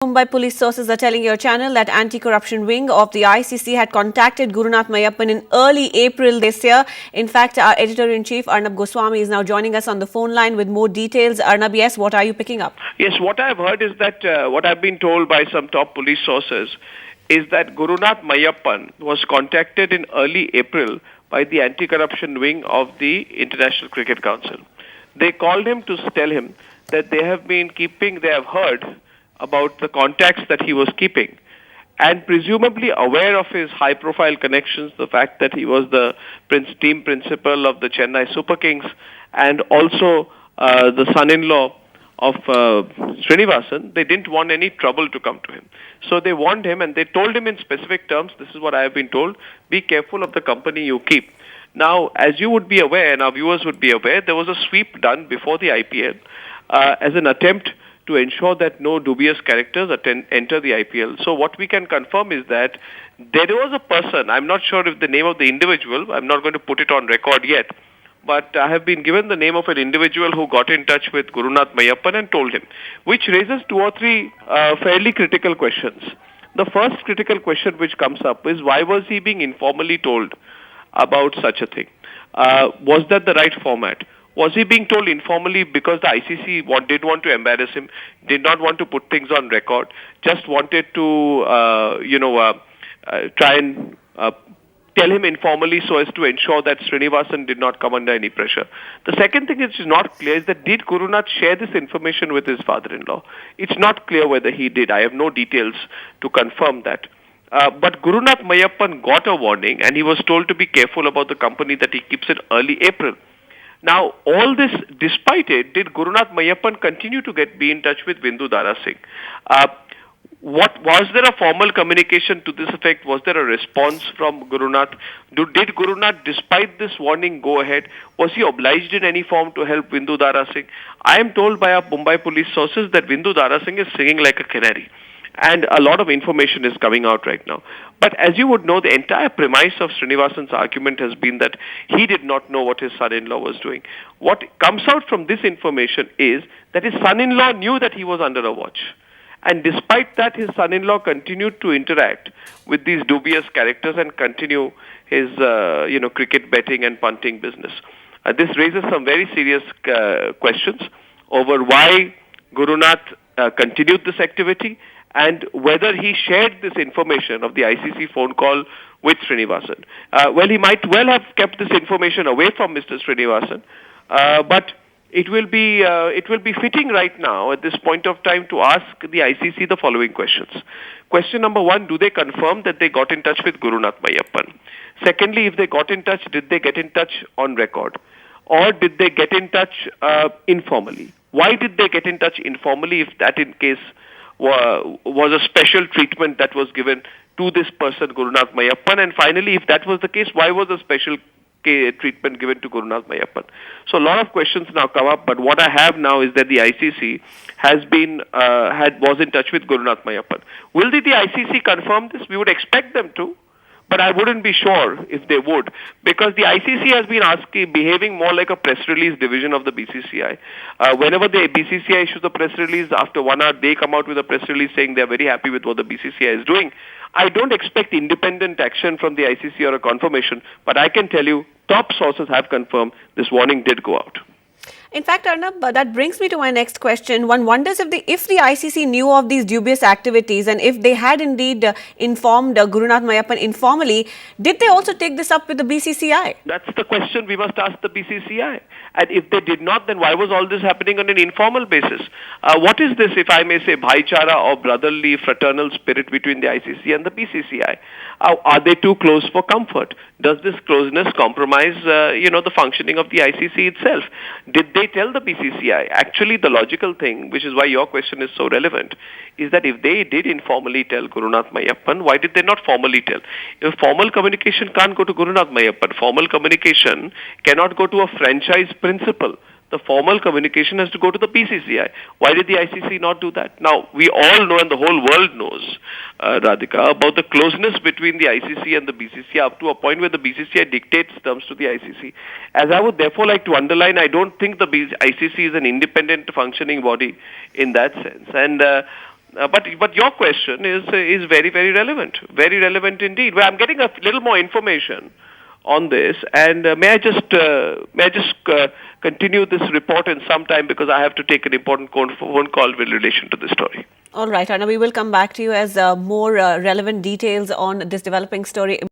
Mumbai police sources are telling your channel that anti-corruption wing of the ICC had contacted Gurunath Mayappan in early April this year. In fact, our editor-in-chief Arnab Goswami is now joining us on the phone line with more details. Arnab, yes, what are you picking up? Yes, what I've heard is that what I've been told by some top police sources is that Gurunath Mayappan was contacted in early April by the anti-corruption wing of the International Cricket Council. They called him to tell him that they have heard about the contacts that he was keeping, and presumably aware of his high-profile connections, the fact that he was the team principal of the Chennai Super Kings, and also the son-in-law of Srinivasan. They didn't want any trouble to come to him. So they warned him, and they told him in specific terms, this is what I have been told, be careful of the company you keep. Now, as you would be aware, and our viewers would be aware, there was a sweep done before the IPL as an attempt to ensure that no dubious characters enter the IPL. So what we can confirm is that there was a person, I'm not sure if the name of the individual, I'm not going to put it on record yet, but I have been given the name of an individual who got in touch with Gurunath Mayappan and told him, which raises two or three fairly critical questions. The first critical question which comes up is, why was he being informally told about such a thing? Was that the right format? Was he being told informally because the ICC did want to embarrass him, did not want to put things on record, just wanted to, try and tell him informally so as to ensure that Srinivasan did not come under any pressure? The second thing which is not clear is that did Gurunath share this information with his father-in-law? It's not clear whether he did. I have no details to confirm that. But Gurunath Mayappan got a warning, and he was told to be careful about the company that he keeps in early April. Now, all this, despite it, did Gurunath Mayappan continue to be in touch with Bindu Dara Singh? Was there a formal communication to this effect? Was there a response from Gurunath? Did Gurunath, despite this warning, go ahead? Was he obliged in any form to help Bindu Dara Singh? I am told by our Mumbai police sources that Bindu Dara Singh is singing like a canary. And a lot of information is coming out right now. But as you would know, the entire premise of Srinivasan's argument has been that he did not know what his son-in-law was doing. What comes out from this information is that his son-in-law knew that he was under a watch. And despite that, his son-in-law continued to interact with these dubious characters and continue his, cricket betting and punting business. This raises some very serious questions over why Gurunath continued this activity, and whether he shared this information of the ICC phone call with Srinivasan. He might well have kept this information away from Mr. Srinivasan, but it will be fitting right now at this point of time to ask the ICC the following questions. Question number one, do they confirm that they got in touch with Gurunath Mayappan? Secondly, if they got in touch, did they get in touch on record? Or did they get in touch informally? Why did they get in touch informally if that in case was a special treatment that was given to this person, Gurunath Mayappan? And finally, if that was the case, why was a special treatment given to Gurunath Mayappan? So a lot of questions now come up, but what I have now is that the ICC was in touch with Gurunath Mayappan. Will the ICC confirm this? We would expect them to, but I wouldn't be sure if they would, because the ICC has been behaving more like a press release division of the BCCI. Whenever the BCCI issues a press release, after 1 hour, they come out with a press release saying they're very happy with what the BCCI is doing. I don't expect independent action from the ICC or a confirmation, but I can tell you, top sources have confirmed this warning did go out. In fact, Arnab, that brings me to my next question. One wonders if the ICC knew of these dubious activities, and if they had indeed informed Gurunath Mayappan informally, did they also take this up with the BCCI? That's the question we must ask the BCCI. And if they did not, then why was all this happening on an informal basis? What is this, if I may say, bhaichara or brotherly, fraternal spirit between the ICC and the BCCI? Are they too close for comfort? Does this closeness compromise, the functioning of the ICC itself? Did they tell the BCCI? Actually, the logical thing, which is why your question is so relevant, is that if they did informally tell Gurunath Mayappan, why did they not formally tell? If formal communication can't go to Gurunath Mayappan, formal communication cannot go to a franchise principal. The formal communication has to go to the BCCI. Why did the ICC not do that? Now, we all know, and the whole world knows, Radhika, about the closeness between the ICC and the BCCI up to a point where the BCCI dictates terms to the ICC. As I would therefore like to underline, I don't think the ICC is an independent functioning body in that sense. And But your question is very, very relevant indeed. Well, I'm getting a little more information on this, and may I just continue this report in some time, because I have to take an important phone call with relation to this story. All right, Arnab, we will come back to you as more relevant details on this developing story